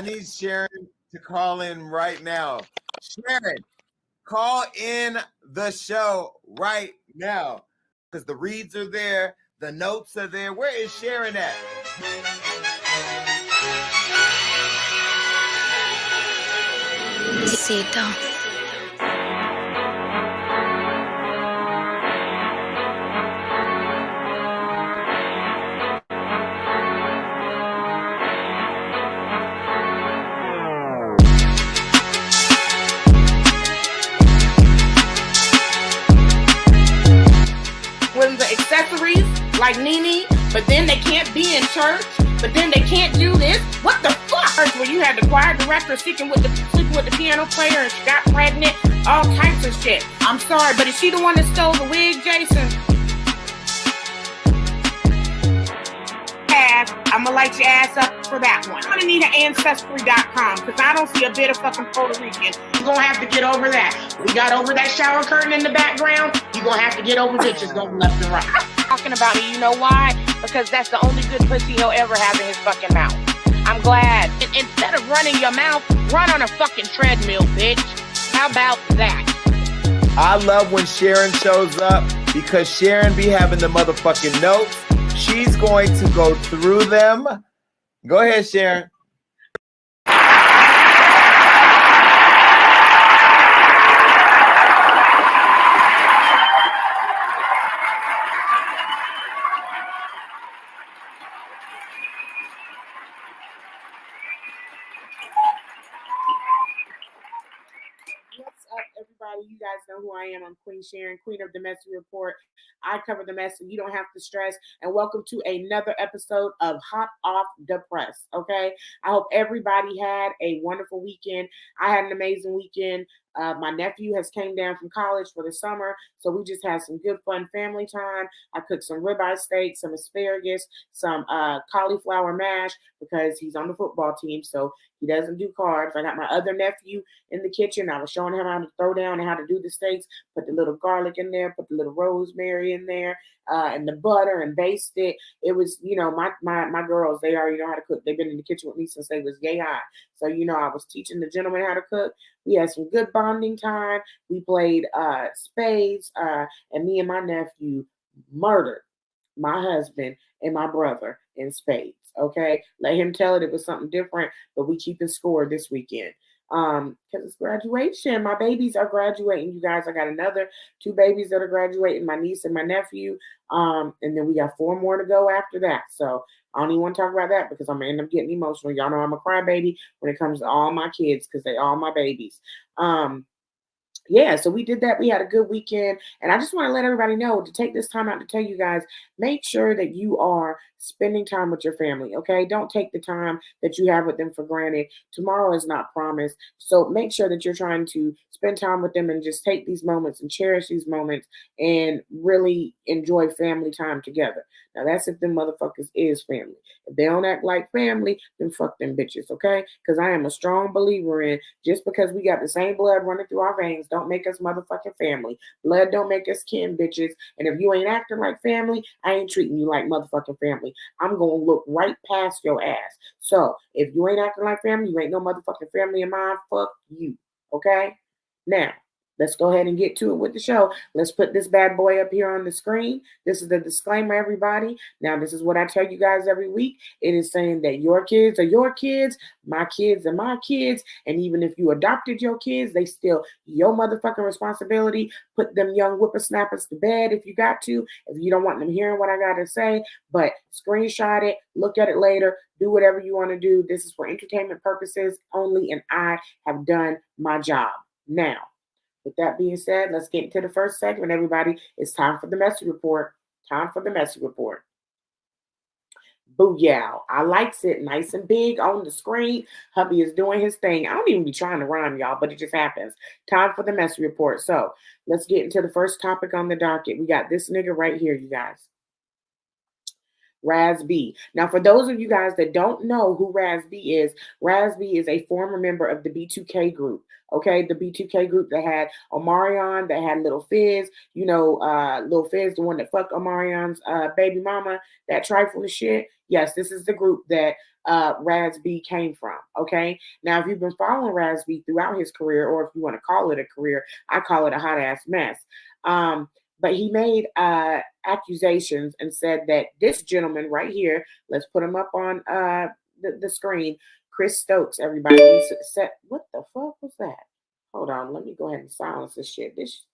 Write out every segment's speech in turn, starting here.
I need Sharyn to call in right now. Sharyn, call in the show right now. Because the reads are there, the notes are there. Where is Sharyn at? Cito. When the accessories like Nene, but then they can't be in church, but then they can't do this. What the fuck? Where you had the choir director sleeping with the piano player and she got pregnant, all types of shit. I'm sorry, but is she the one that stole the wig, Jason? I'm gonna light your ass up for that one. I'm gonna need an ancestry.com because I don't see a bit of fucking Puerto Rican. You're gonna have to get over that. We got over that shower curtain in the background. You're gonna have to get over bitches going left and right. Talking about me, you know why? Because that's the only good pussy he'll ever have in his fucking mouth. I'm glad. Instead of running your mouth, run on a fucking treadmill, bitch. How about that? I love when Sharyn shows up because Sharyn be having the motherfucking notes. She's going to go through them. Go ahead, Sharyn. What's up, everybody? You guys know who I am. I'm Queen Sharyn, Queen of the Messy Report. I cover the mess and you don't have to stress. And welcome to another episode of Hot Off the Press. Okay. I hope everybody had a wonderful weekend. I had an amazing weekend. My nephew has came down from college for the summer, so we just had some good fun family time. I cooked some ribeye steak, some asparagus, some cauliflower mash because he's on the football team, so he doesn't do carbs. I got my other nephew in the kitchen. I was showing him how to throw down and how to do the steaks, put the little garlic in there, put the little rosemary in there, and the butter and baste it. It was, my girls, they already know how to cook. They've been in the kitchen with me since they was yay high. So, I was teaching the gentleman how to cook. We had some good bonding time. We played spades, and me and my nephew murdered my husband and my brother in spades. Okay, let him tell it. It was something different, but we keeping score this weekend. Because it's graduation. My babies are graduating, you guys. I got another 2 babies that are graduating, my niece and my nephew. And then we got 4 more to go after that. So I don't even want to talk about that because I'm going to end up getting emotional. Y'all know I'm a crybaby when it comes to all my kids because they all my babies. Yeah, so we did that. We had a good weekend. And I just want to let everybody know to take this time out to tell you guys, make sure that you are spending time with your family, okay? Don't take the time that you have with them for granted. Tomorrow is not promised. So make sure that you're trying to spend time with them and just take these moments and cherish these moments and really enjoy family time together. Now, that's if them motherfuckers is family. If they don't act like family, then fuck them bitches, okay? Because I am a strong believer in just because we got the same blood running through our veins don't make us motherfucking family. Blood don't make us kin, bitches. And if you ain't acting like family, I ain't treating you like motherfucking family. I'm going to look right past your ass. So if you ain't acting like family, you ain't no motherfucking family of mine. Fuck you, okay? Now, let's go ahead and get to it with the show. Let's put this bad boy up here on the screen. This is the disclaimer, everybody. Now, this is what I tell you guys every week. It is saying that your kids are your kids, my kids are my kids, and even if you adopted your kids, they still your motherfucking responsibility. Put them young whippersnappers to bed if you got to, if you don't want them hearing what I got to say, but screenshot it, look at it later, do whatever you want to do. This is for entertainment purposes only, and I have done my job. Now, with that being said, let's get into the first segment, everybody. It's time for the Messy Report. Time for the Messy Report. Booyah. I likes it nice and big on the screen. Hubby is doing his thing. I don't even be trying to rhyme, y'all, but it just happens. Time for the Messy Report. So let's get into the first topic on the docket. We got this nigga right here, you guys. Raz B. Now, for those of you guys that don't know who Raz B is a former member of the B2K group. Okay, the B2K group that had Omarion, that had Little Fizz, Little Fizz, the one that fucked Omarion's baby mama, that trifling shit. Yes, this is the group that Raz B came from. Okay. Now, if you've been following Raz B throughout his career, or if you want to call it a career, I call it a hot ass mess. But he made accusations and said that this gentleman right here, let's put him up on the screen, Chris Stokes, everybody. Said, what the fuck was that? Hold on, let me go ahead and silence this shit. This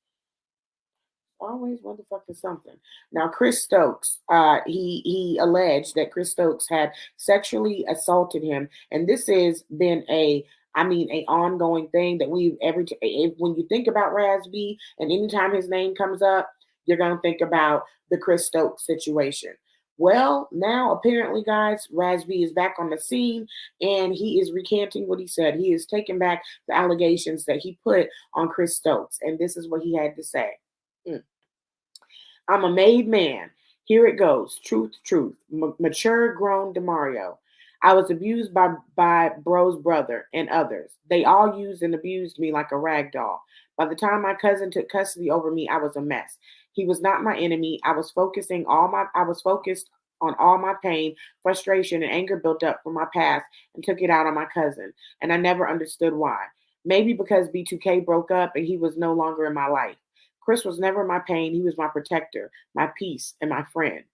always motherfucking something. Now, Chris Stokes, he alleged that Chris Stokes had sexually assaulted him, and this has been a ongoing thing that when you think about Raz B, and anytime his name comes up, you're gonna think about the Chris Stokes situation. Well, now apparently, guys, Raz B is back on the scene, and he is recanting what he said. He is taking back the allegations that he put on Chris Stokes, and this is what he had to say. I'm a made man. Here it goes. Truth. Mature, grown DeMario. I was abused by bro's brother and others. They all used and abused me like a rag doll. By the time my cousin took custody over me, I was a mess. He was not my enemy. I was focused on all my pain, frustration, and anger built up from my past and took it out on my cousin. And I never understood why. Maybe because B2K broke up and he was no longer in my life. Chris was never my pain. He was my protector, my peace, and my friend.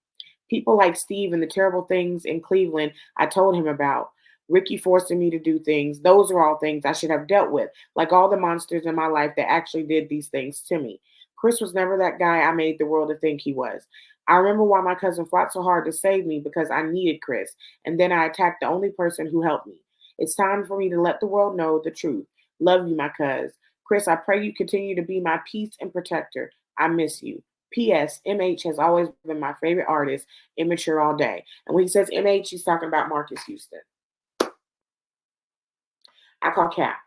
People like Steve and the terrible things in Cleveland I told him about. Ricky forcing me to do things. Those are all things I should have dealt with, like all the monsters in my life that actually did these things to me. Chris was never that guy I made the world to think he was. I remember why my cousin fought so hard to save me, because I needed Chris, and then I attacked the only person who helped me. It's time for me to let the world know the truth. Love you, my cuz. Chris, I pray you continue to be my peace and protector. I miss you. P.S. MH has always been my favorite artist. Immature all day. And when he says MH, he's talking about Marcus Houston. I call cap.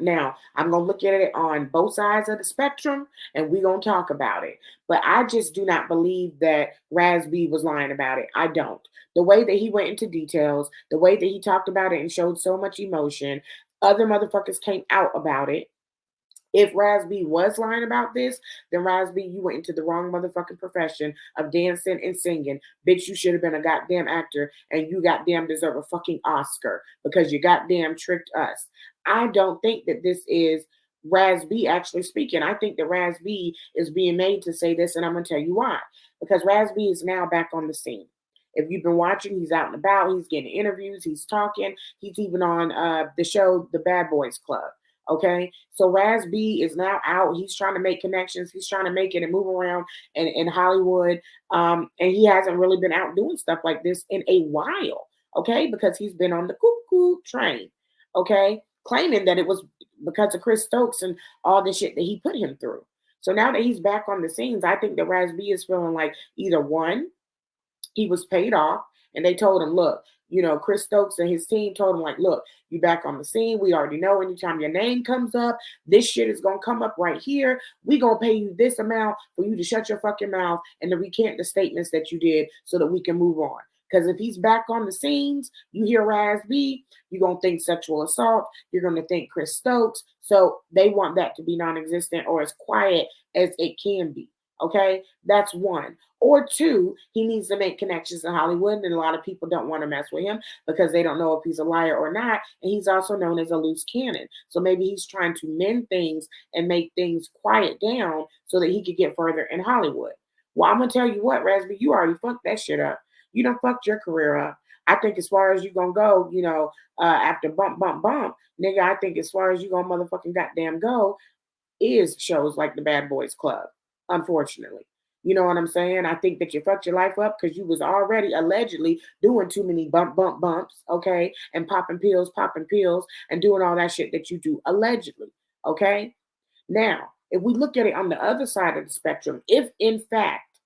Now, I'm going to look at it on both sides of the spectrum, and we're going to talk about it. But I just do not believe that Raz B was lying about it. I don't. The way that he went into details, the way that he talked about it and showed so much emotion, other motherfuckers came out about it. If Raz B was lying about this, then Raz B, you went into the wrong motherfucking profession of dancing and singing. Bitch, you should have been a goddamn actor, and you goddamn deserve a fucking Oscar because you goddamn tricked us. I don't think that this is Raz B actually speaking. I think that Raz B is being made to say this, and I'm going to tell you why. Because Raz B is now back on the scene. If you've been watching, he's out and about. He's getting interviews. He's talking. He's even on the show, The Bad Boys Club. Okay, so Raz B is now out. He's trying to make connections. He's trying to make it and move around in Hollywood. And he hasn't really been out doing stuff like this in a while. Okay, because he's been on the cuckoo train. Okay, claiming that it was because of Chris Stokes and all the shit that he put him through. So now that he's back on the scenes, I think that Raz B is feeling like either one, he was paid off, and they told him, look, Chris Stokes and his team told him, like, look, you back on the scene. We already know anytime your name comes up, this shit is going to come up right here. We going to pay you this amount for you to shut your fucking mouth and to recant the statements that you did so that we can move on. Because if he's back on the scenes, you hear Raz B, you're going to think sexual assault. You're going to think Chris Stokes. So they want that to be non-existent or as quiet as it can be. Okay, that's one. Or two, he needs to make connections in Hollywood, and a lot of people don't want to mess with him because they don't know if he's a liar or not. And he's also known as a loose cannon. So maybe he's trying to mend things and make things quiet down so that he could get further in Hollywood. Well, I'm going to tell you what, Raz B, you already fucked that shit up. You done fucked your career up. I think as far as you going to go, after bump, nigga, I think as far as you going to motherfucking goddamn go is shows like the Bad Boys Club. Unfortunately, you know what I'm saying? I think that you fucked your life up because you was already allegedly doing too many bumps, okay? And popping pills and doing all that shit that you do allegedly, okay? Now, if we look at it on the other side of the spectrum, if in fact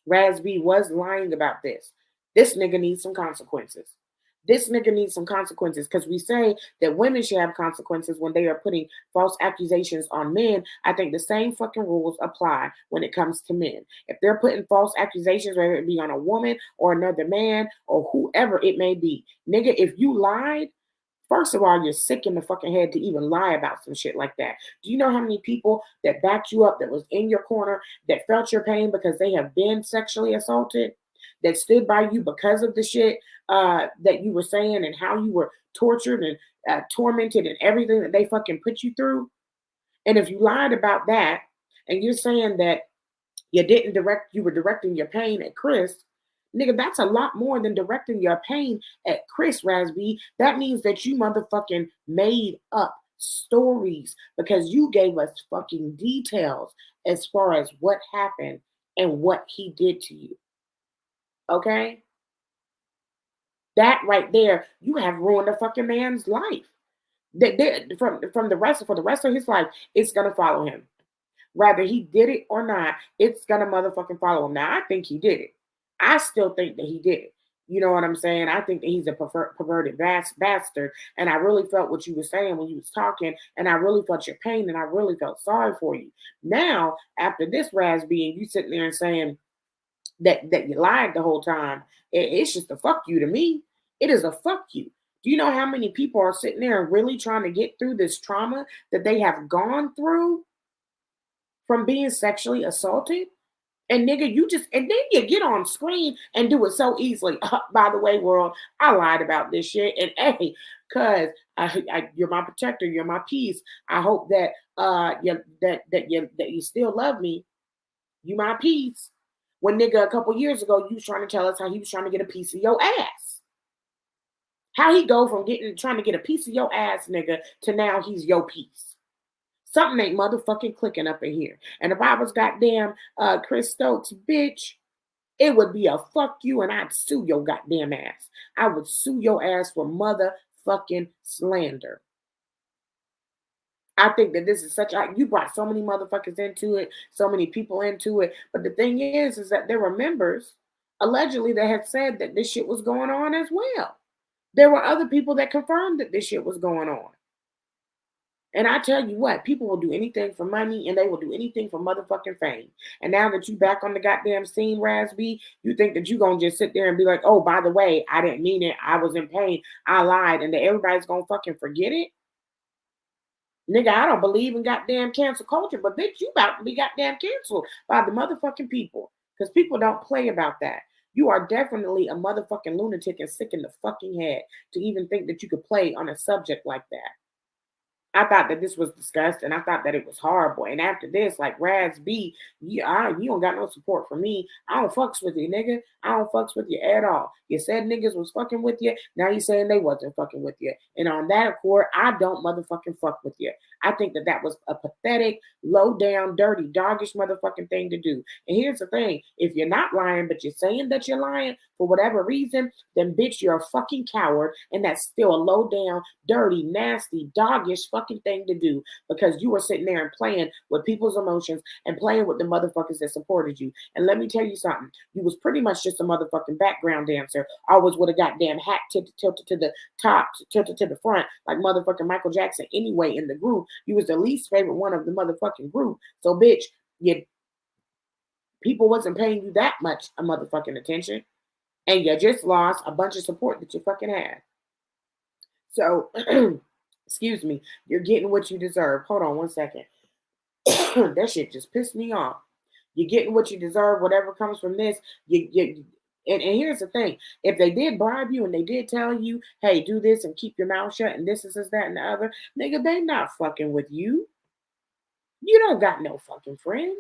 Raz B was lying about this nigga needs some consequences. This nigga needs some consequences because we say that women should have consequences when they are putting false accusations on men. I think the same fucking rules apply when it comes to men. If they're putting false accusations, whether it be on a woman or another man or whoever it may be, nigga, if you lied, first of all, you're sick in the fucking head to even lie about some shit like that. Do you know how many people that backed you up, that was in your corner, that felt your pain because they have been sexually assaulted? that stood by you because of the shit that you were saying and how you were tortured and tormented and everything that they fucking put you through. And if you lied about that and you're saying that you were directing your pain at Chris, nigga, that's a lot more than directing your pain at Chris, Raz B. That means that you motherfucking made up stories because you gave us fucking details as far as what happened and what he did to you. Okay? That right there, you have ruined a fucking man's life. From the rest for the rest of his life, it's gonna follow him. Whether he did it or not, it's gonna motherfucking follow him. Now, I think he did it. I still think that he did it. You know what I'm saying? I think that he's a perverted bastard. And I really felt what you were saying when you was talking, and I really felt your pain, and I really felt sorry for you. Now, after this, Raz B, and you sitting there and saying that you lied the whole time, it's just a fuck you to me. It is a fuck you. Do you know how many people are sitting there and really trying to get through this trauma that they have gone through from being sexually assaulted? And nigga, and then you get on screen and do it so easily. By the way, world, I lied about this shit. And hey, cause you're my protector, you're my peace. I hope that you still love me. You my peace. When nigga a couple years ago, you was trying to tell us how he was trying to get a piece of your ass. How he go from trying to get a piece of your ass, nigga, to now he's your piece. Something ain't motherfucking clicking up in here. And if I was goddamn Chris Stokes, bitch, it would be a fuck you and I'd sue your goddamn ass. I would sue your ass for motherfucking slander. I think that this is you brought so many motherfuckers into it, so many people into it. But the thing is that there were members, allegedly, that had said that this shit was going on as well. There were other people that confirmed that this shit was going on. And I tell you what, people will do anything for money and they will do anything for motherfucking fame. And now that you back on the goddamn scene, Raz B, you think that you're going to just sit there and be like, oh, by the way, I didn't mean it. I was in pain. I lied. And that everybody's going to fucking forget it? Nigga, I don't believe in goddamn cancel culture, but bitch, you about to be goddamn canceled by the motherfucking people. Because people don't play about that. You are definitely a motherfucking lunatic and sick in the fucking head to even think that you could play on a subject like that. I thought that this was discussed and I thought that it was horrible. And after this, like Raz B, you don't got no support from me. I don't fucks with you, nigga. I don't fucks with you at all. You said niggas was fucking with you. Now you saying they wasn't fucking with you. And on that accord, I don't motherfucking fuck with you. I think that that was a pathetic, low down, dirty, doggish motherfucking thing to do. And here's the thing. If you're not lying, but you're saying that you're lying for whatever reason, then bitch, you're a fucking coward. And that's still a low down, dirty, nasty, doggish fucking thing to do because you were sitting there and playing with people's emotions and playing with the motherfuckers that supported you. And let me tell you something. You was pretty much just a motherfucking background dancer, always with a goddamn hat tilted to the top, tilted to the front, like motherfucking Michael Jackson anyway in the group. You was the least favorite one of the motherfucking group. So bitch, people wasn't paying you that much a motherfucking attention. And you just lost a bunch of support that you fucking had. So, excuse me, you're getting what you deserve. Hold on one second. That shit just pissed me off. You're getting what you deserve. Whatever comes from this, and here's the thing. If they did bribe you and they did tell you, hey, do this and keep your mouth shut and this, that, and the other, nigga, they not fucking with you. You don't got no fucking friends.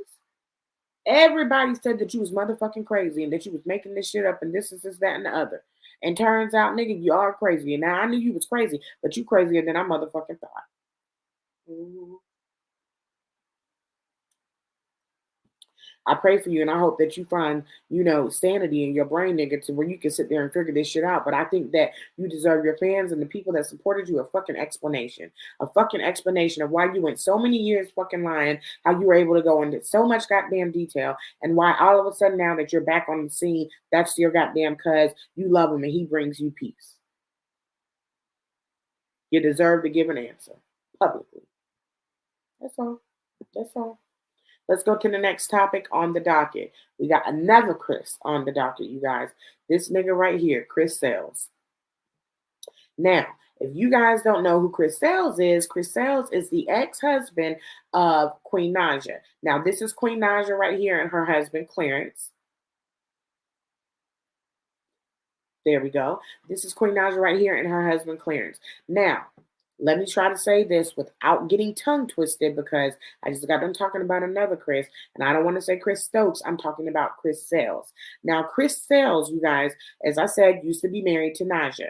Everybody said that you was motherfucking crazy and that you was making this shit up and this, that, and the other. And turns out, nigga, you are crazy. And now I knew you was crazy, but you crazier than I motherfucking thought. Mm-hmm. I pray for you and I hope that you find, sanity in your brain, nigga, to where you can sit there and figure this shit out. But I think that you deserve your fans and the people that supported you a fucking explanation of why you went so many years fucking lying, how you were able to go into so much goddamn detail, and why all of a sudden now that you're back on the scene, that's your goddamn cuz you love him and he brings you peace. You deserve to give an answer publicly. That's all. That's all. Let's go to the next topic on the docket. We got another Chris on the docket, you guys. This nigga right here, Chris Sails. Now, if you guys don't know who Chris Sails is the ex-husband of Queen Naija. Now, this is Queen Naija right here and her husband, Clarence. There we go. This is Queen Naja right here and her husband Clarence. Now, let me try to say this without getting tongue twisted because I just got done talking about another Chris, and I don't want to say Chris Stokes. I'm talking about Chris Sales. Now, Chris Sales, you guys, as I said, used to be married to Naja.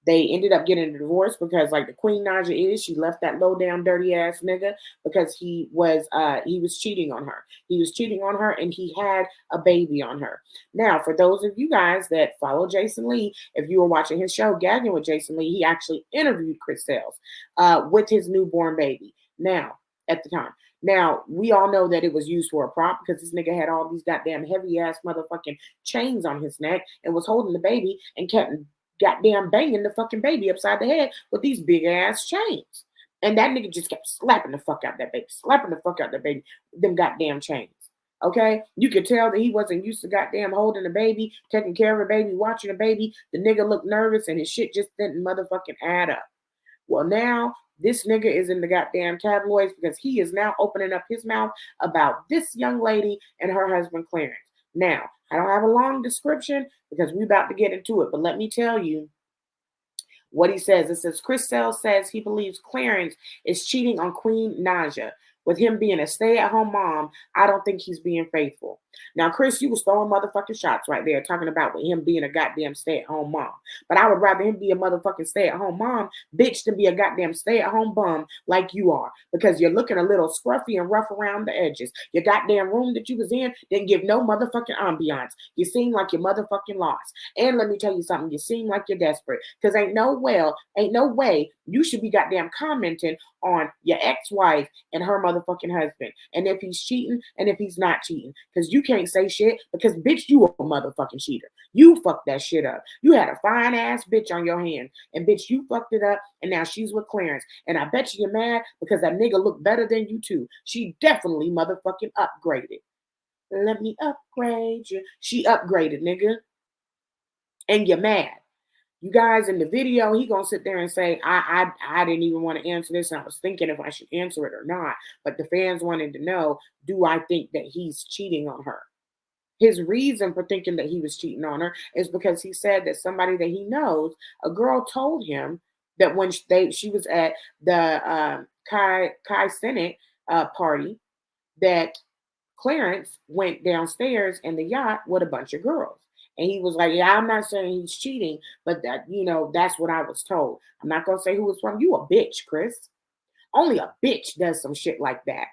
They ended up getting a divorce because, like the Queen Naja is, she left that low down dirty ass nigga because he was cheating on her. He was cheating on her, and he had a baby on her. Now, for those of you guys that follow Jason Lee, if you were watching his show Gagging with Jason Lee, he actually interviewed Chris Sales with his newborn baby. Now, at the time. Now, we all know that it was used for a prop because this nigga had all these goddamn heavy ass motherfucking chains on his neck and was holding the baby and kept goddamn banging the fucking baby upside the head with these big ass chains. And that nigga just kept slapping the fuck out that baby, slapping the fuck out that baby, them goddamn chains. Okay? You could tell that he wasn't used to goddamn holding a baby, taking care of a baby, watching a baby. The nigga looked nervous and his shit just didn't motherfucking add up. Well, now this nigga is in the goddamn tabloids because he is now opening up his mouth about this young lady and her husband Clarence. Now, I don't have a long description because we're about to get into it, but let me tell you what he says. It says, Chris Sales says he believes Clarence is cheating on Queen Naja. With him being a stay-at-home mom, I don't think he's being faithful. Now, Chris, you was throwing motherfucking shots right there, talking about with him being a goddamn stay-at-home mom. But I would rather him be a motherfucking stay-at-home mom, bitch, than be a goddamn stay-at-home bum like you are. Because you're looking a little scruffy and rough around the edges. Your goddamn room that you was in didn't give no motherfucking ambiance. You seem like you're motherfucking lost. And let me tell you something, you seem like you're desperate. Because ain't no way you should be goddamn commenting on your ex-wife and her motherfucking husband. And if he's cheating and if he's not cheating. Because you can't say shit because, bitch, you a motherfucking cheater. You fucked that shit up. You had a fine ass bitch on your hand. And, bitch, you fucked it up. And now she's with Clarence. And I bet you're mad because that nigga looked better than you too. She definitely motherfucking upgraded. Let me upgrade you. She upgraded, nigga. And you're mad. You guys, in the video, he gonna sit there and say, I didn't even want to answer this, and I was thinking if I should answer it or not. But the fans wanted to know, do I think that he's cheating on her? His reason for thinking that he was cheating on her is because he said that somebody that he knows, a girl told him that when she was at the Kai Senate party, that Clarence went downstairs in the yacht with a bunch of girls. And he was like, yeah, I'm not saying he's cheating, but that, that's what I was told. I'm not going to say who it's from. You a bitch, Chris. Only a bitch does some shit like that.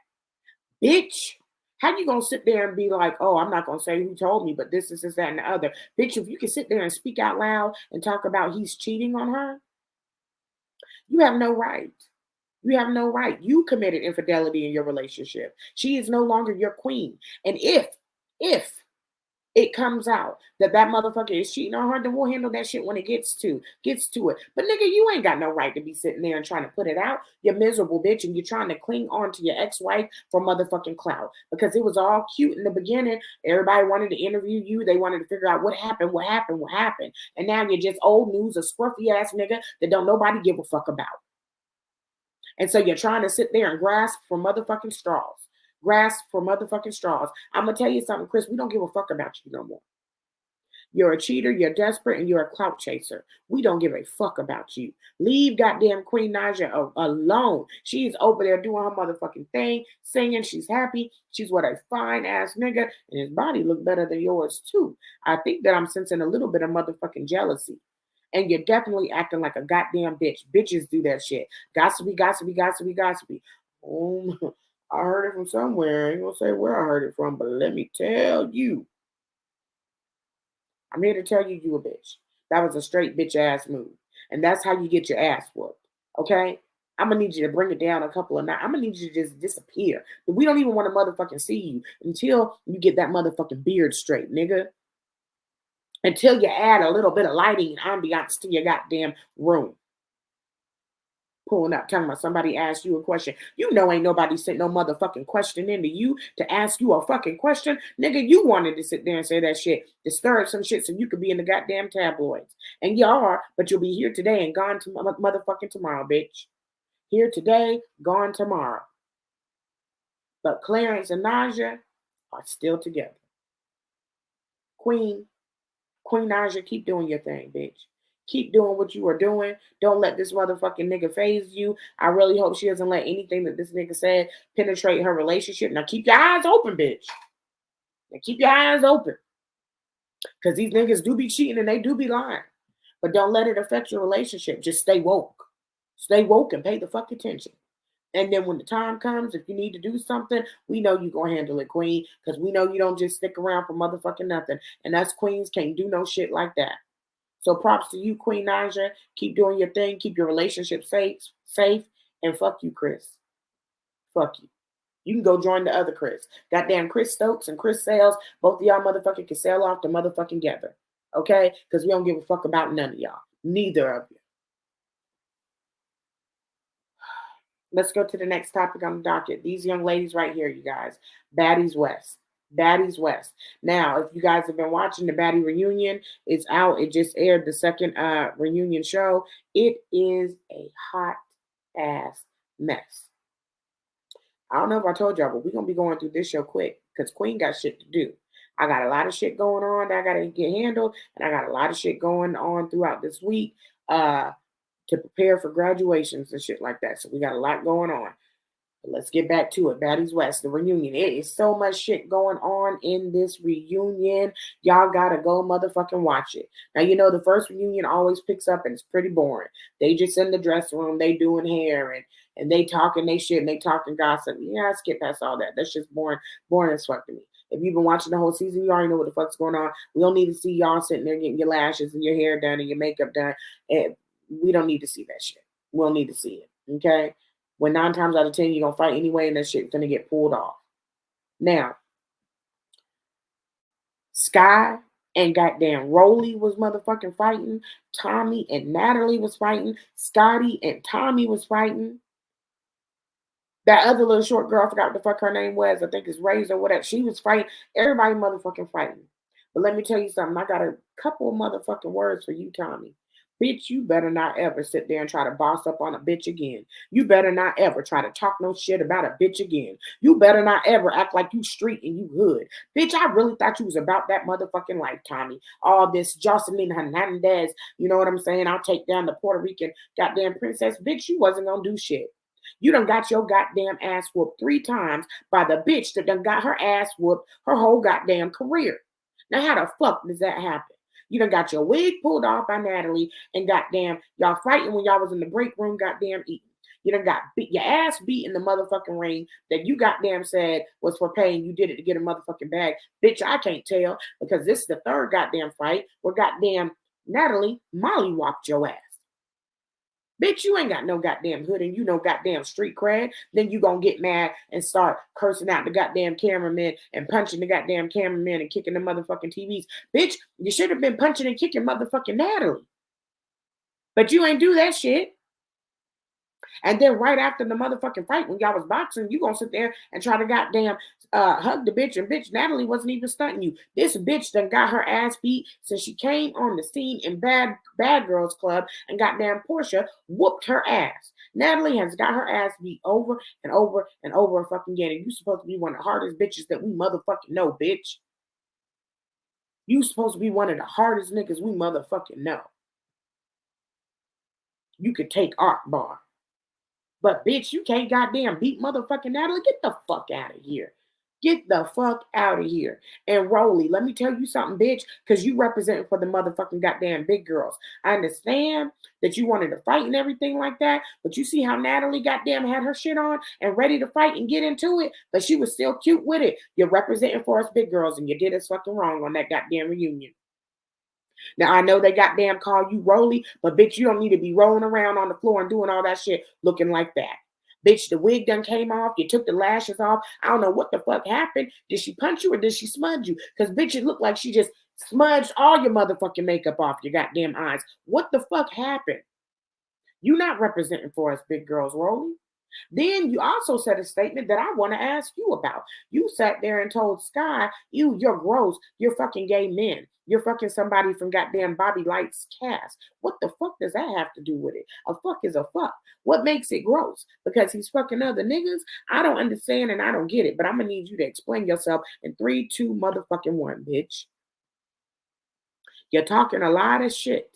Bitch. How you going to sit there and be like, oh, I'm not going to say who told me, but this, that, and the other. Bitch, if you can sit there and speak out loud and talk about he's cheating on her, you have no right. You have no right. You committed infidelity in your relationship. She is no longer your queen. And if it comes out that motherfucker is cheating on her, then we'll handle that shit when it gets to it. But nigga, you ain't got no right to be sitting there and trying to put it out. You're miserable, bitch, and you're trying to cling on to your ex-wife for motherfucking clout. Because it was all cute in the beginning. Everybody wanted to interview you. They wanted to figure out what happened. And now you're just old news, a scruffy ass nigga that don't nobody give a fuck about. And so you're trying to sit there and grasp for motherfucking straws. I'm going to tell you something, Chris. We don't give a fuck about you no more. You're a cheater, you're desperate, and you're a clout chaser. We don't give a fuck about you. Leave goddamn Queen Naja alone. She's over there doing her motherfucking thing, singing. She's happy. She's with a fine-ass nigga, and his body look better than yours, too. I think that I'm sensing a little bit of motherfucking jealousy. And you're definitely acting like a goddamn bitch. Bitches do that shit. Gossipy. Oh, I heard it from somewhere. I ain't gonna say where I heard it from, but let me tell you. I'm here to tell you a bitch. That was a straight bitch ass move. And that's how you get your ass whooped. Okay? I'm gonna need you to bring it down a couple of nights. I'm gonna need you to just disappear. But we don't even want to motherfucking see you until you get that motherfucking beard straight, nigga. Until you add a little bit of lighting and ambiance to your goddamn room. Pulling up, talking about somebody asked you a question. You know ain't nobody sent no motherfucking question into you to ask you a fucking question. Nigga, you wanted to sit there and say that shit, to stir up some shit so you could be in the goddamn tabloids. And you are, but you'll be here today and gone to motherfucking tomorrow, bitch. Here today, gone tomorrow. But Clarence and Naja are still together. Queen Queen Naja, keep doing your thing, bitch. Keep doing what you are doing. Don't let this motherfucking nigga phase you. I really hope she doesn't let anything that this nigga said penetrate her relationship. Now keep your eyes open, bitch. Now keep your eyes open. Because these niggas do be cheating and they do be lying. But don't let it affect your relationship. Just stay woke. Stay woke and pay the fuck attention. And then when the time comes, if you need to do something, we know you gonna handle it, queen. Because we know you don't just stick around for motherfucking nothing. And us queens can't do no shit like that. So props to you, Queen Naja. Keep doing your thing. Keep your relationship safe. And fuck you, Chris. Fuck you. You can go join the other Chris. Goddamn Chris Stokes and Chris Sales. Both of y'all motherfucking can sail off the motherfucking together. Okay? Because we don't give a fuck about none of y'all. Neither of you. Let's go to the next topic on the docket. These young ladies right here, you guys. Baddies West. Baddies West. Now, if you guys have been watching the Baddie reunion, it's out. It just aired the second reunion show. It is a hot ass mess. I don't know if I told y'all, but we're going to be going through this show quick because Queen got shit to do. I got a lot of shit going on that I got to get handled, and I got a lot of shit going on throughout this week to prepare for graduations and shit like that. So we got a lot going on. But let's get back to it. Baddies West, the reunion. It is so much shit going on in this reunion. Y'all got to go motherfucking watch it. Now, you know, the first reunion always picks up and it's pretty boring. They just in the dressing room, they doing hair and they talking they shit and they talking gossip. Yeah, I skip past all that. That's just boring as fuck to me. If you've been watching the whole season, you already know what the fuck's going on. We don't need to see y'all sitting there getting your lashes and your hair done and your makeup done. And we don't need to see that shit. We don't need to see it. Okay? When 9 times out of 10, you're going to fight anyway and that shit's going to get pulled off. Now, Sky and goddamn Rolly was motherfucking fighting. Tommy and Natalie was fighting. Scotty and Tommy was fighting. That other little short girl, I forgot what the fuck her name was. I think it's Razor or whatever. She was fighting. Everybody motherfucking fighting. But let me tell you something. I got a couple of motherfucking words for you, Tommy. Bitch, you better not ever sit there and try to boss up on a bitch again. You better not ever try to talk no shit about a bitch again. You better not ever act like you street and you hood. Bitch, I really thought you was about that motherfucking life, Tommy. All this Jocelyn Hernandez, you know what I'm saying? I'll take down the Puerto Rican goddamn princess. Bitch, you wasn't gonna do shit. You done got your goddamn ass whooped 3 times by the bitch that done got her ass whooped her whole goddamn career. Now, how the fuck does that happen? You done got your wig pulled off by Natalie and goddamn, y'all fighting when y'all was in the break room goddamn eating. You done got your ass beat in the motherfucking ring that you goddamn said was for paying. You did it to get a motherfucking bag. Bitch, I can't tell because this is the 3rd goddamn fight where goddamn Natalie molly-whopped your ass. Bitch, you ain't got no goddamn hood and you know goddamn street cred. Then you gonna get mad and start cursing out the goddamn cameraman and punching the goddamn cameraman and kicking the motherfucking TVs. Bitch, you should have been punching and kicking motherfucking Natalie. But you ain't do that shit. And then right after the motherfucking fight, when y'all was boxing, you gonna sit there and try to goddamn hug the bitch. And bitch, Natalie wasn't even stunting you. This bitch done got her ass beat since she came on the scene in Bad Girls Club and goddamn Portia whooped her ass. Natalie has got her ass beat over and over and over fucking again. And you supposed to be one of the hardest bitches that we motherfucking know, bitch. You supposed to be one of the hardest niggas we motherfucking know. You could take art bar. But bitch, you can't goddamn beat motherfucking Natalie. Get the fuck out of here. Get the fuck out of here. And Rolly, let me tell you something, bitch, because you represent for the motherfucking goddamn big girls. I understand that you wanted to fight and everything like that, but you see how Natalie goddamn had her shit on and ready to fight and get into it, but she was still cute with it. You're representing for us big girls, and you did us fucking wrong on that goddamn reunion. Now, I know they goddamn call you Rolly, but bitch, you don't need to be rolling around on the floor and doing all that shit looking like that. Bitch, the wig done came off. You took the lashes off. I don't know what the fuck happened. Did she punch you or did she smudge you? Because bitch, it looked like she just smudged all your motherfucking makeup off your goddamn eyes. What the fuck happened? You not representing for us big girls, Rolly. Then you also said a statement that I want to ask you about. You sat there and told Sky, you're gross. You're fucking gay men. You're fucking somebody from goddamn Bobby Light's cast. What the fuck does that have to do with it? A fuck is a fuck. What makes it gross? Because he's fucking other niggas? I don't understand and I don't get it, but I'm going to need you to explain yourself in 3, 2, motherfucking 1, bitch. You're talking a lot of shit.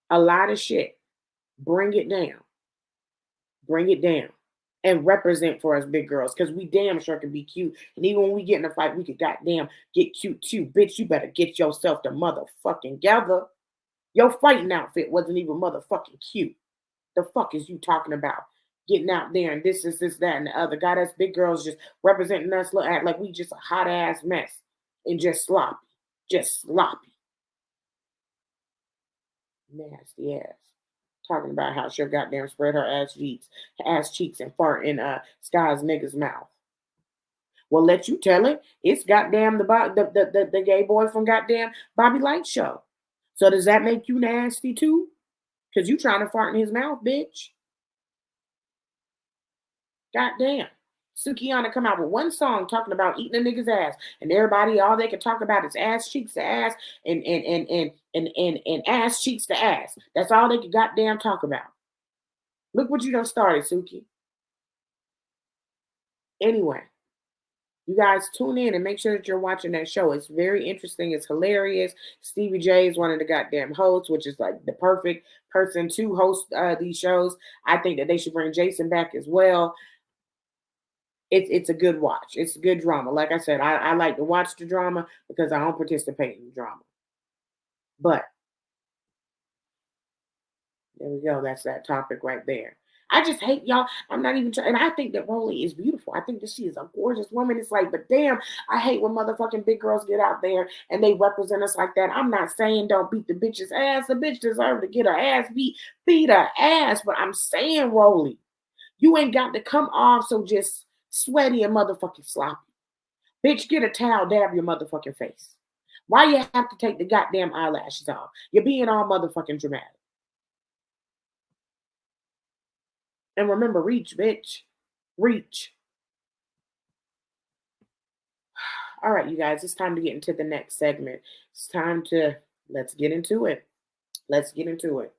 A lot of shit. Bring it down. Bring it down. And represent for us big girls. Because we damn sure can be cute. And even when we get in a fight, we could goddamn get cute too. Bitch, you better get yourself the motherfucking gather. Your fighting outfit wasn't even motherfucking cute. The fuck is you talking about? Getting out there and this, that, and the other. God, us big girls just representing us, look act like we just a hot ass mess and just sloppy. Just sloppy. Nasty ass. Talking about how she'll goddamn spread her ass cheeks and fart in Sky's nigga's mouth. Well, let you tell it. It's goddamn the gay boy from goddamn Bobby Light show. So does that make you nasty too? Because you trying to fart in his mouth, bitch. Goddamn. Sukiana come out with one song talking about eating a nigga's ass, and everybody all they can talk about is ass cheeks to ass and ass cheeks to ass. That's all they can goddamn talk about. Look what you done started, Suki. Anyway, you guys tune in and make sure that you're watching that show. It's very interesting. It's hilarious. Stevie J is one of the goddamn hosts, which is like the perfect person to host these shows. I think that they should bring Jason back as well. It's a good watch. It's a good drama. Like I said, I like to watch the drama because I don't participate in the drama. But there we go. That's that topic right there. I just hate y'all. I'm not even trying. And I think that Rolly is beautiful. I think that she is a gorgeous woman. It's like, but damn, I hate when motherfucking big girls get out there and they represent us like that. I'm not saying don't beat the bitch's ass. The bitch deserves to get her ass beat her ass. But I'm saying, Rolly, you ain't got to come off so just sweaty and motherfucking sloppy. Bitch, get a towel, dab your motherfucking face. Why you have to take the goddamn eyelashes off? You're being all motherfucking dramatic. And remember, reach, bitch. Reach. All right, you guys, it's time to get into the next segment. It's time to, let's get into it. Let's get into it.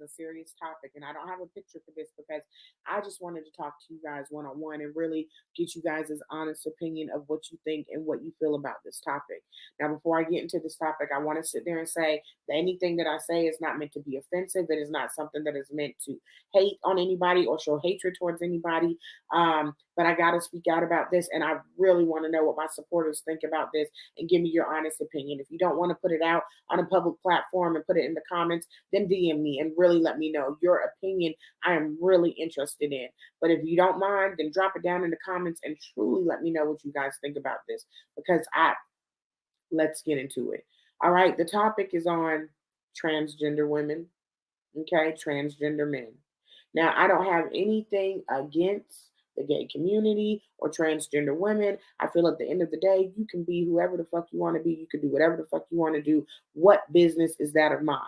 A serious topic, and I don't have a picture for this because I just wanted to talk to you guys one-on-one and really get you guys' honest opinion of what you think and what you feel about this topic. Now, before I get into this topic, I want to sit there and say that anything that I say is not meant to be offensive. It is not something that is meant to hate on anybody or show hatred towards anybody. But I got to speak out about this, and I really want to know what my supporters think about this and give me your honest opinion. If you don't want to put it out on a public platform and put it in the comments, then DM me and really let me know your opinion. I am really interested in. But if you don't mind, then drop it down in the comments and truly let me know what you guys think about this, because let's get into it. All right, the topic is on transgender women, okay, transgender men. Now, I don't have anything against the gay community or transgender women. I feel at the end of the day, you can be whoever the fuck you want to be. You can do whatever the fuck you want to do. What business is that of mine?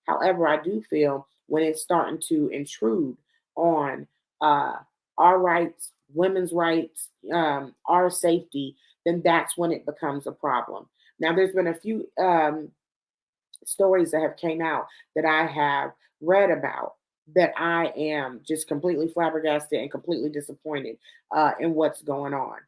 However, I do feel when it's starting to intrude on our rights, women's rights, our safety, then that's when it becomes a problem. Now, there's been a few stories that have came out that I have read about that I am just completely flabbergasted and completely disappointed in what's going on.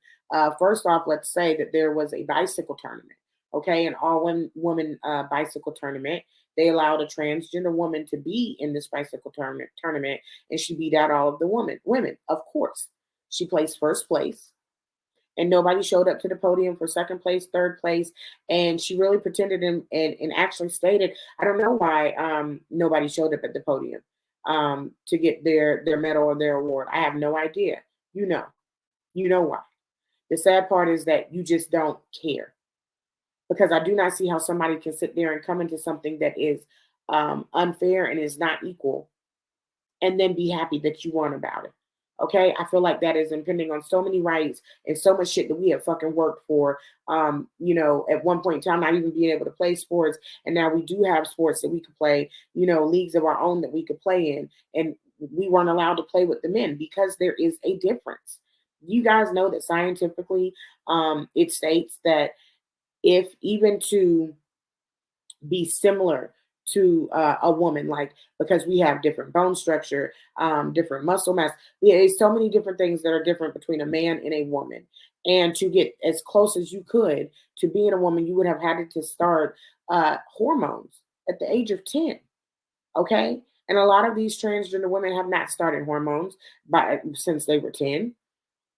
First off, let's say that there was a bicycle tournament, okay, an all-women bicycle tournament. They allowed a transgender woman to be in this bicycle tournament, and she beat out all of the women. Of course, she placed first place, and nobody showed up to the podium for second place, third place, and she really pretended and actually stated, I don't know why nobody showed up at the podium to get their medal or their award. I have no idea. You know why. The sad part is that you just don't care. Because I do not see how somebody can sit there and come into something that is unfair and is not equal and then be happy that you won about it. Okay, I feel like that is impinging on so many rights and so much shit that we have fucking worked for. At one point in time, not even being able to play sports. And now we do have sports that we could play, leagues of our own that we could play in. And we weren't allowed to play with the men because there is a difference. You guys know that scientifically, it states that if even to be similar to a woman, like, because we have different bone structure, different muscle mass. There's so many different things that are different between a man and a woman. And to get as close as you could to being a woman, you would have had to start hormones at the age of 10. Okay. And a lot of these transgender women have not started hormones since they were 10.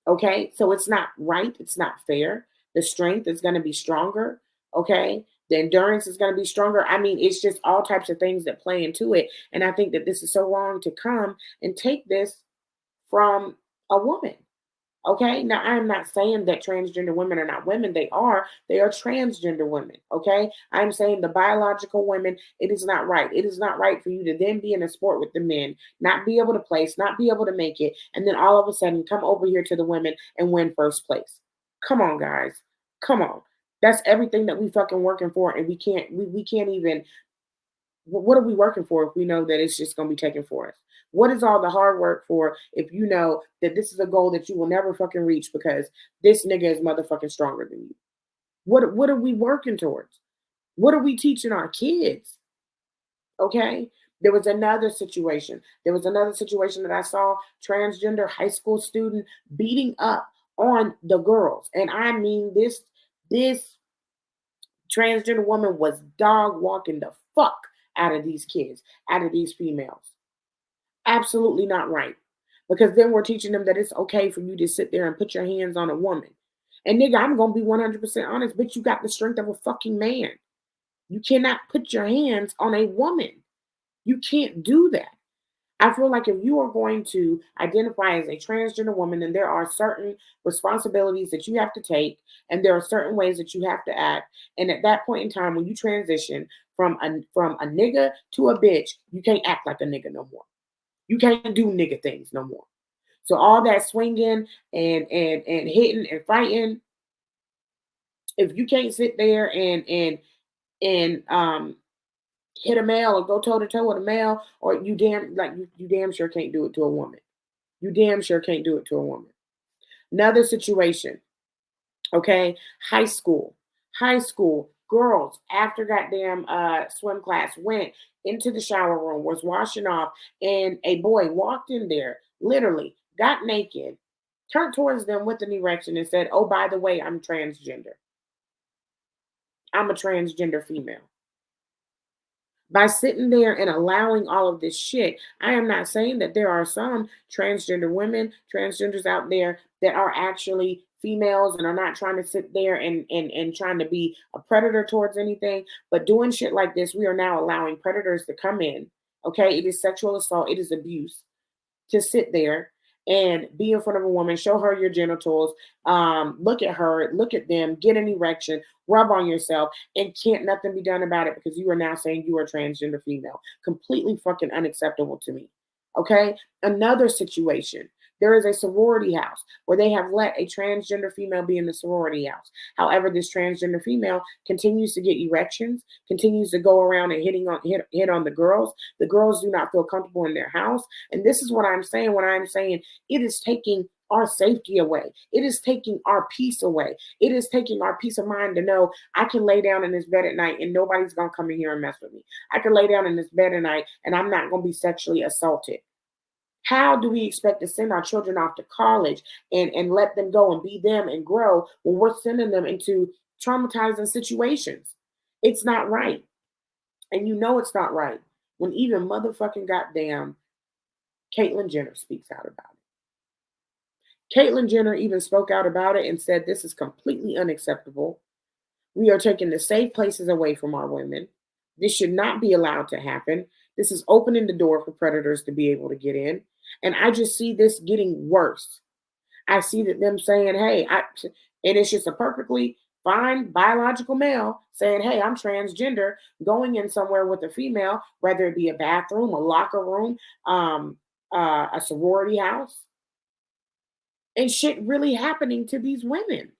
Okay. So it's not right. It's not fair. The strength is going to be stronger. Okay. The endurance is going to be stronger. I mean, it's just all types of things that play into it. And I think that this is so wrong to come and take this from a woman. Okay. Now, I'm not saying that transgender women are not women. They are. They are transgender women. Okay. I'm saying the biological women, it is not right. It is not right for you to then be in a sport with the men, not be able to place, not be able to make it, and then all of a sudden come over here to the women and win first place. Come on, guys. Come on. That's everything that we fucking working for, and we can't even. What are we working for if we know that it's just going to be taken for us? What is all the hard work for if you know that this is a goal that you will never fucking reach because this nigga is motherfucking stronger than you? What are we working towards? What are we teaching our kids? Okay. There was another situation. There was another situation that I saw, transgender high school student beating up on the girls. And I mean this transgender woman was dog walking the fuck out of these kids, out of these females. Absolutely not right. Because then we're teaching them that it's okay for you to sit there and put your hands on a woman. And nigga, I'm going to be 100% honest, bitch, you got the strength of a fucking man. You cannot put your hands on a woman. You can't do that. I feel like if you are going to identify as a transgender woman, then there are certain responsibilities that you have to take, and there are certain ways that you have to act. And at that point in time, when you transition from a nigga to a bitch, you can't act like a nigga no more. You can't do nigga things no more. So all that swinging and hitting and fighting, if you can't sit there and hit a male or go toe to toe with a male, or you damn sure can't do it to a woman. You damn sure can't do it to a woman. Another situation, okay, high school girls after goddamn swim class went into the shower room, was washing off, and a boy walked in there, literally got naked, turned towards them with an erection and said, "Oh, by the way, I'm transgender. I'm a transgender female." By sitting there and allowing all of this shit, I am not saying that there are some transgender women, transgenders out there that are actually females and are not trying to sit there and trying to be a predator towards anything. But doing shit like this, we are now allowing predators to come in. Okay, it is sexual assault, it is abuse to sit there and be in front of a woman, show her your genitals, look at her, look at them, get an erection, rub on yourself, and can't nothing be done about it because you are now saying you are transgender female. Completely fucking unacceptable to me. Okay? Another situation. There is a sorority house where they have let a transgender female be in the sorority house. However, this transgender female continues to get erections, continues to go around and hit on the girls. The girls do not feel comfortable in their house. And this is what I'm saying when I'm saying it is taking our safety away. It is taking our peace away. It is taking our peace of mind to know I can lay down in this bed at night and nobody's going to come in here and mess with me. I can lay down in this bed at night and I'm not going to be sexually assaulted. How do we expect to send our children off to college and let them go and be them and grow when we're sending them into traumatizing situations? It's not right. And you know it's not right when even motherfucking goddamn Caitlyn Jenner speaks out about it. Caitlyn Jenner even spoke out about it and said this is completely unacceptable. We are taking the safe places away from our women. This should not be allowed to happen. This is opening the door for predators to be able to get in. And I just see this getting worse. I see that them saying, hey, and it's just a perfectly fine biological male saying, hey, I'm transgender, going in somewhere with a female, whether it be a bathroom, a locker room, a sorority house, and shit really happening to these women.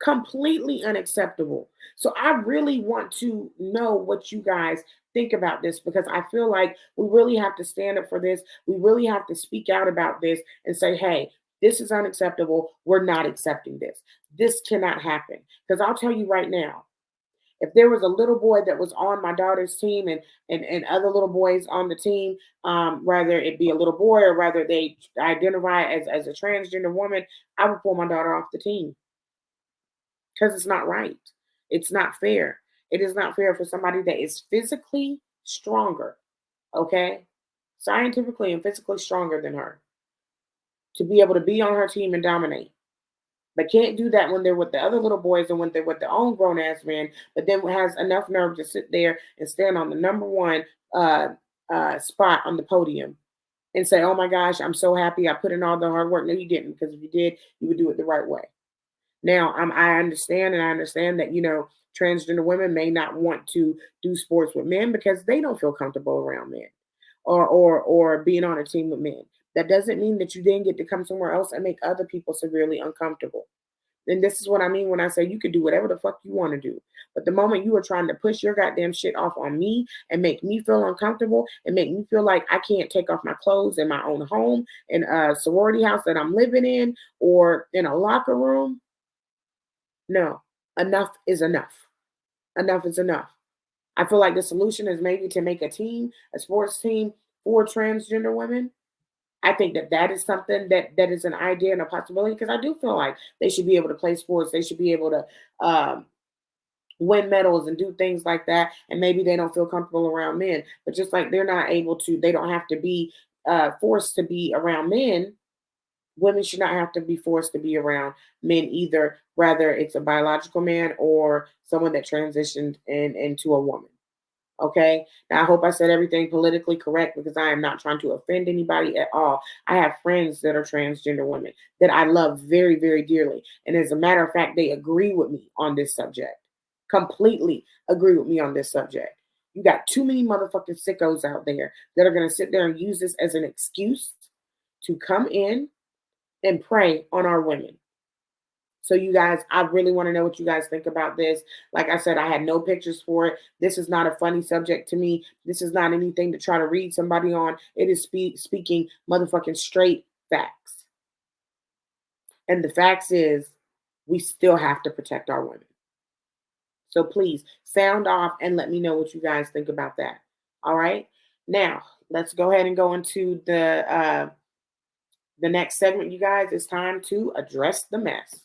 Completely unacceptable. So I really want to know what you guys think about this, because I feel like we really have to stand up for this. We really have to speak out about this and say, hey, this is unacceptable. We're not accepting this. This cannot happen. Because I'll tell you right now, If there was a little boy that was on my daughter's team and other little boys on the team, whether it be a little boy or whether they identify as a transgender woman, I would pull my daughter off the team because it's not right. It's not fair. It is not fair for somebody that is physically stronger, okay, scientifically and physically stronger than her, to be able to be on her team and dominate. But can't do that when they're with the other little boys and when they're with their own grown ass man, but then has enough nerve to sit there and stand on the number one spot on the podium and say, oh my gosh, I'm so happy I put in all the hard work. No, you didn't, because if you did, you would do it the right way. Now, I understand that, transgender women may not want to do sports with men because they don't feel comfortable around men or being on a team with men. That doesn't mean that you then get to come somewhere else and make other people severely uncomfortable. And this is what I mean when I say you could do whatever the fuck you want to do. But the moment you are trying to push your goddamn shit off on me and make me feel uncomfortable and make me feel like I can't take off my clothes in my own home, in a sorority house that I'm living in, or in a locker room, no, enough is enough. Enough is enough. I feel like the solution is maybe to make a sports team for transgender women. I think that is something that is an idea and a possibility, because I do feel like they should be able to play sports. They should be able to win medals and do things like that. And maybe they don't feel comfortable around men, but just like they're not able to, they don't have to be forced to be around men. Women should not have to be forced to be around men either, whether it's a biological man or someone that transitioned into a woman. Okay. Now, I hope I said everything politically correct, because I am not trying to offend anybody at all. I have friends that are transgender women that I love very, very dearly. And as a matter of fact, they agree with me on this subject, completely agree with me on this subject. You got too many motherfucking sickos out there that are going to sit there and use this as an excuse to come in and prey on our women. So you guys, I really want to know what you guys think about this. Like I said, I had no pictures for it. This is not a funny subject to me. This is not anything to try to read somebody on. It is speaking motherfucking straight facts. And the facts is, we still have to protect our women. So please sound off and let me know what you guys think about that. All right. Now let's go ahead and go into the next segment, you guys. It's time to address the mess.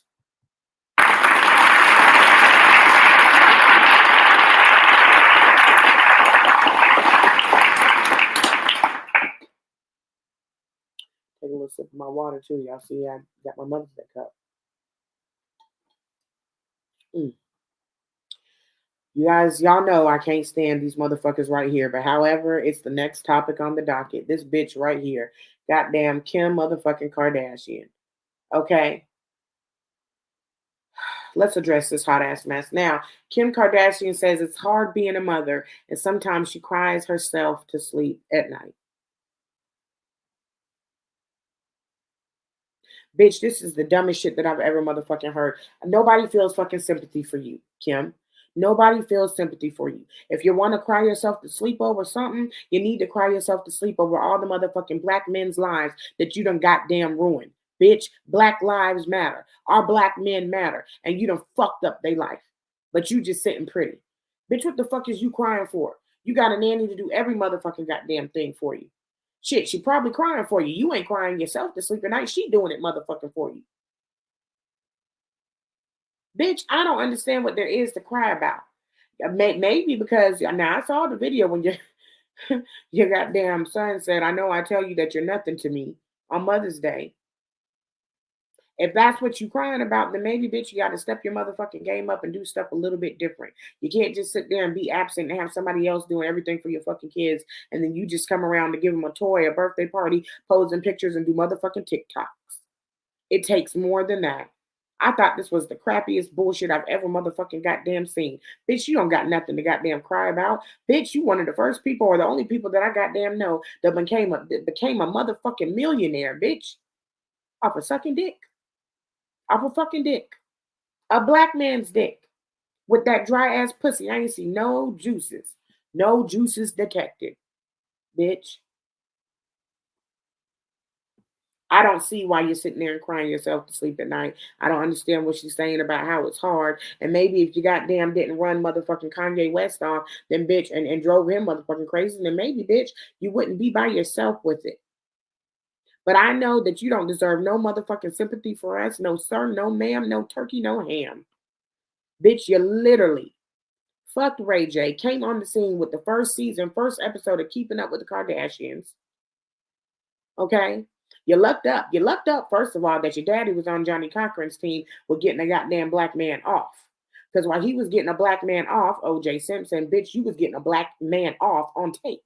Take a little sip of my water too. Y'all see, I got my Mother's Day cup. You guys, y'all know I can't stand these motherfuckers right here. But however, it's the next topic on the docket. This bitch right here. Goddamn Kim motherfucking Kardashian. Okay. Let's address this hot ass mess. Now, Kim Kardashian says it's hard being a mother, and sometimes she cries herself to sleep at night. Bitch, this is the dumbest shit that I've ever motherfucking heard. Nobody feels fucking sympathy for you, Kim. Nobody feels sympathy for you. If you want to cry yourself to sleep over something, you need to cry yourself to sleep over all the motherfucking black men's lives that you done goddamn ruined. Bitch, Black lives matter. Our black men matter. And you done fucked up their life. But you just sitting pretty. Bitch, what the fuck is you crying for? You got a nanny to do every motherfucking goddamn thing for you. Shit, she probably crying for you. You ain't crying yourself to sleep at night. She doing it motherfucking for you. Bitch, I don't understand what there is to cry about. Maybe because, now I saw the video when your goddamn son said, I know I tell you that you're nothing to me on Mother's Day. If that's what you crying about, then maybe, bitch, you got to step your motherfucking game up and do stuff a little bit different. You can't just sit there and be absent and have somebody else doing everything for your fucking kids, and then you just come around to give them a toy, a birthday party, posing pictures, and do motherfucking TikToks. It takes more than that. I thought this was the crappiest bullshit I've ever motherfucking goddamn seen. Bitch, you don't got nothing to goddamn cry about. Bitch, you one of the first people or the only people that I goddamn know that became a motherfucking millionaire, bitch, off of sucking dick. Off a fucking dick. A black man's dick. With that dry ass pussy. I ain't see no juices. No juices detected. Bitch. I don't see why you're sitting there and crying yourself to sleep at night. I don't understand what she's saying about how it's hard. And maybe if you goddamn didn't run motherfucking Kanye West off, then bitch, and drove him motherfucking crazy, then maybe, bitch, you wouldn't be by yourself with it. But I know that you don't deserve no motherfucking sympathy for us. No sir, no ma'am, no turkey, no ham. Bitch, you literally fucked Ray J, came on the scene with the first episode of Keeping Up with the Kardashians. Okay? You lucked up. You lucked up, first of all, that your daddy was on Johnny Cochran's team with getting a goddamn black man off. Because while he was getting a black man off, OJ Simpson, bitch, you was getting a black man off on tape.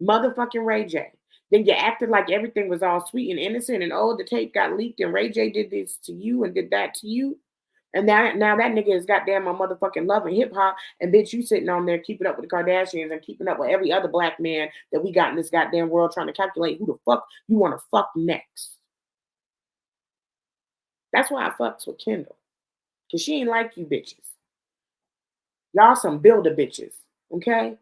Motherfucking Ray J. Then you acted like everything was all sweet and innocent, and oh, the tape got leaked, and Ray J did this to you and did that to you. And now that nigga is goddamn a motherfucking loving hip hop, and bitch, you sitting on there keeping up with the Kardashians and keeping up with every other black man that we got in this goddamn world, trying to calculate who the fuck you want to fuck next. That's why I fucks with Kendall, cause she ain't like you bitches. Y'all some builder bitches, okay?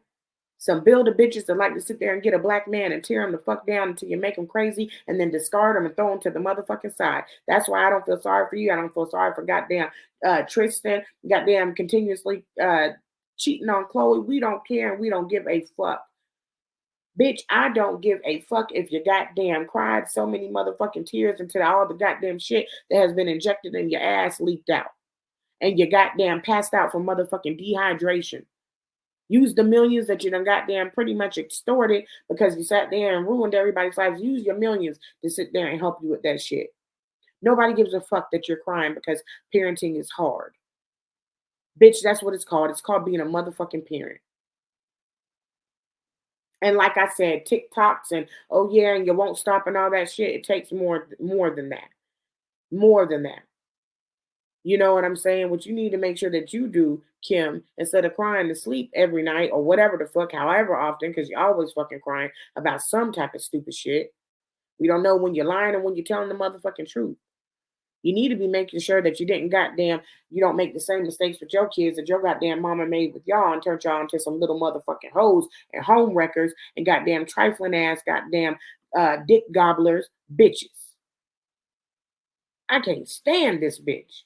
Some builder bitches that like to sit there and get a black man and tear him the fuck down until you make him crazy and then discard him and throw him to the motherfucking side. That's why I don't feel sorry for you. I don't feel sorry for goddamn Tristan, goddamn continuously cheating on Chloe. We don't care and we don't give a fuck. Bitch, I don't give a fuck if you goddamn cried so many motherfucking tears until all the goddamn shit that has been injected in your ass leaked out. And you goddamn passed out from motherfucking dehydration. Use the millions that you done goddamn pretty much extorted because you sat there and ruined everybody's lives. Use your millions to sit there and help you with that shit. Nobody gives a fuck that you're crying because parenting is hard. Bitch, that's what it's called. It's called being a motherfucking parent. And like I said, TikToks and oh yeah, and you won't stop and all that shit. It takes more than that. More than that. You know what I'm saying? What you need to make sure that you do, Kim, instead of crying to sleep every night or whatever the fuck, however often, because you're always fucking crying about some type of stupid shit. We don't know when you're lying and when you're telling the motherfucking truth. You need to be making sure that you don't make the same mistakes with your kids that your goddamn mama made with y'all and turned y'all into some little motherfucking hoes and home wreckers and goddamn trifling ass goddamn dick gobblers bitches. I can't stand this bitch.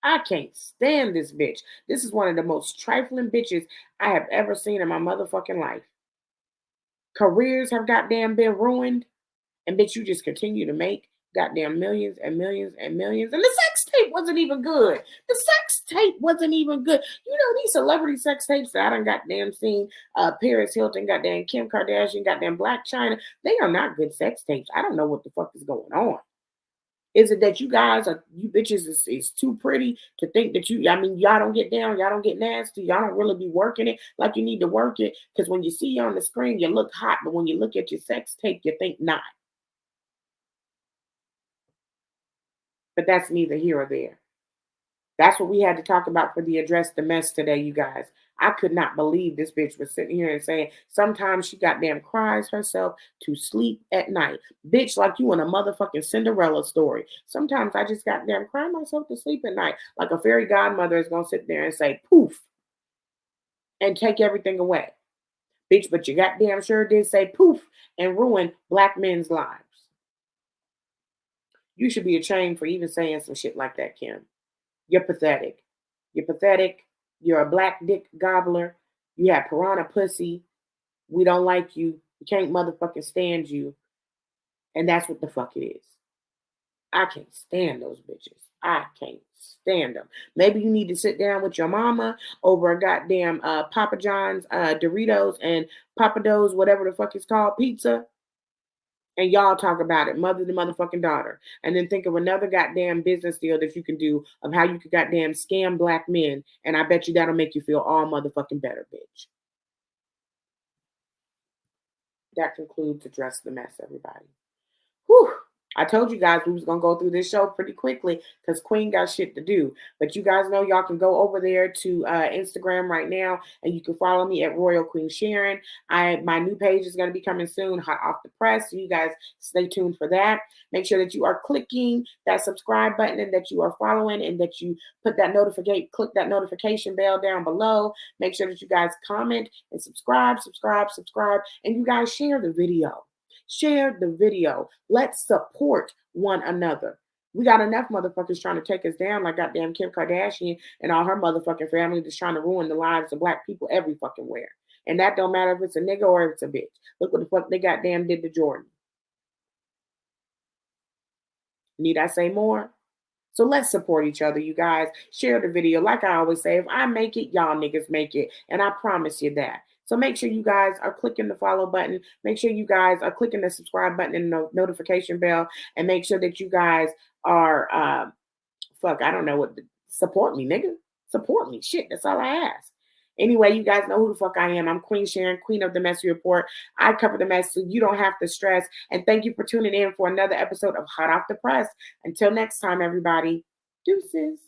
I can't stand this bitch. This is one of the most trifling bitches I have ever seen in my motherfucking life. Careers have goddamn been ruined. And bitch, you just continue to make goddamn millions and millions and millions. And the sex tape wasn't even good. The sex tape wasn't even good. You know, these celebrity sex tapes that I done goddamn seen, Paris Hilton, goddamn Kim Kardashian, goddamn Black China, they are not good sex tapes. I don't know what the fuck is going on. Is it that you bitches is too pretty to think that y'all don't get down, y'all don't get nasty, y'all don't really be working it like you need to work it? Because when you see you on the screen, you look hot, but when you look at your sex tape, you think not. But that's neither here or there. That's what we had to talk about for the Address the Mess today, you guys. I could not believe this bitch was sitting here and saying sometimes she goddamn cries herself to sleep at night. Bitch, like you in a motherfucking Cinderella story. Sometimes I just goddamn cry myself to sleep at night. Like a fairy godmother is going to sit there and say, poof, and take everything away. Bitch, but you goddamn sure did say poof and ruin black men's lives. You should be ashamed for even saying some shit like that, Kim. You're pathetic. You're pathetic. You're a black dick gobbler. You have piranha pussy. We don't like you. We can't motherfucking stand you. And that's what the fuck it is. I can't stand those bitches. I can't stand them. Maybe you need to sit down with your mama over a goddamn Papa John's Doritos and Papados, whatever the fuck it's called, pizza. And y'all talk about it, mother to motherfucking daughter. And then think of another goddamn business deal that you can do of how you could goddamn scam black men. And I bet you that'll make you feel all motherfucking better, bitch. That concludes Address the Mess, everybody. Whew. I told you guys we was going to go through this show pretty quickly because Queen got shit to do. But you guys know y'all can go over there to Instagram right now and you can follow me at Royal Queen Sharyn. My new page is going to be coming soon, hot off the press. So you guys stay tuned for that. Make sure that you are clicking that subscribe button and that you are following and that you click that notification bell down below. Make sure that you guys comment and subscribe. And you guys share the video. Share the video. Let's support one another. We got enough motherfuckers trying to take us down, like goddamn Kim Kardashian and all her motherfucking family just trying to ruin the lives of black people every fucking where. And that don't matter if it's a nigga or if it's a bitch. Look what the fuck they goddamn did to Jordan. Need I say more? So let's support each other, you guys. Share the video. Like I always say, if I make it, y'all niggas make it. And I promise you that. So make sure you guys are clicking the follow button. Make sure you guys are clicking the subscribe button and the notification bell. And make sure that you guys are, I don't know what, support me, nigga. Support me. Shit, that's all I ask. Anyway, you guys know who the fuck I am. I'm Queen Sharyn, Queen of the Messy Report. I cover the mess so you don't have to stress. And thank you for tuning in for another episode of Hot Off the Press. Until next time, everybody, deuces.